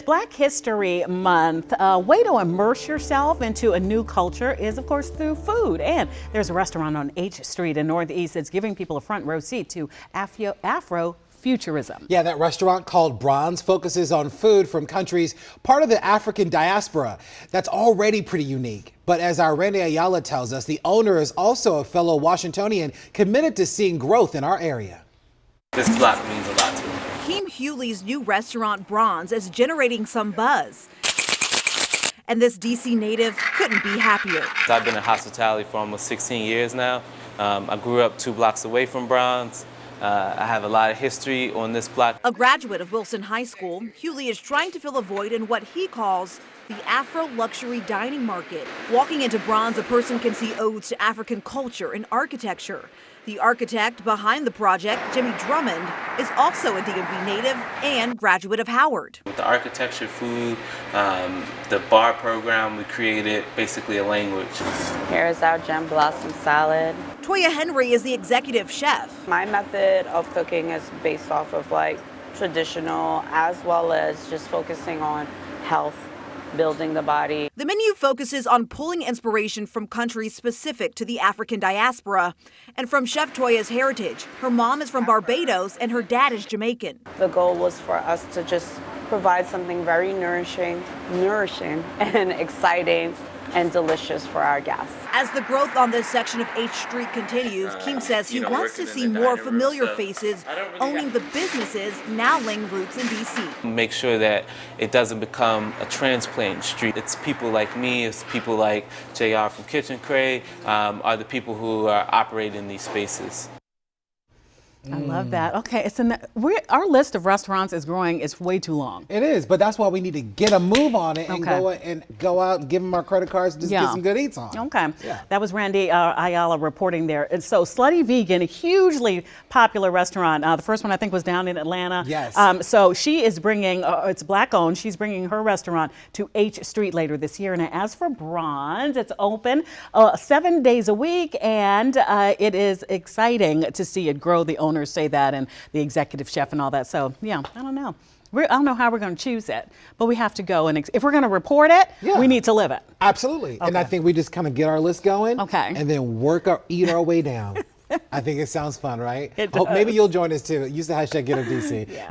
Black History Month. A way to immerse yourself into a new culture is, of course, through food. And there's a restaurant on H Street in Northeast that's giving people a front row seat to Afrofuturism. Yeah, that restaurant called Bronze focuses on food from countries part of the African diaspora. That's already pretty unique. But as our Randy Ayala tells us, the owner is also a fellow Washingtonian committed to seeing growth in our area. This block means a lot to me. Hakeem Hewley's new restaurant, Bronze, is generating some buzz. And this D.C. native couldn't be happier. I've been in hospitality for almost 16 years now. I grew up 2 blocks away from Bronze. I have a lot of history on this block. A graduate of Wilson High School, Hewley is trying to fill a void in what he calls the Afro-luxury dining market. Walking into Bronze, a person can see odes to African culture and architecture. The architect behind the project, Jimmy Drummond, is also a DMV native and graduate of Howard. With the architecture, food, the bar program, we created basically a language. Here's our gem blossom salad. Toya Henry is the executive chef. My method of cooking is based off of traditional, as well as just focusing on health, building the body. The menu focuses on pulling inspiration from countries specific to the African diaspora and from Chef Toya's heritage. Her mom is from Barbados and her dad is Jamaican. The goal was for us to just provide something very nourishing and exciting and delicious for our guests. As the growth on this section of H Street continues, Keem says he wants to see more familiar faces owning the businesses now laying roots in D.C. Make sure that it doesn't become a transplant street. It's people like me, it's people like JR from Kitchen Crate, are the people who are operating these spaces. I love that. Okay, our list of restaurants is growing. It's way too long. It is, but that's why we need to get a move on it and go out and give them our credit cards and just get some good eats on. Okay, that was Randy Ayala reporting there. And so Slutty Vegan, a hugely popular restaurant. The first one I think was down in Atlanta. Yes. So she is bringing, it's black owned, she's bringing her restaurant to H Street later this year. And as for Bronze, it's open 7 days a week, and it is exciting to see it grow. The owners say that, and the executive chef and all that. So yeah, I don't know. I don't know how we're going to choose it, but we have to go, and if we're going to report it, we need to live it. Absolutely. Okay. And I think we just kind of get our list going, and then eat our way down. I think it sounds fun, right? It does. Maybe you'll join us too. Use the hashtag GetUpDC.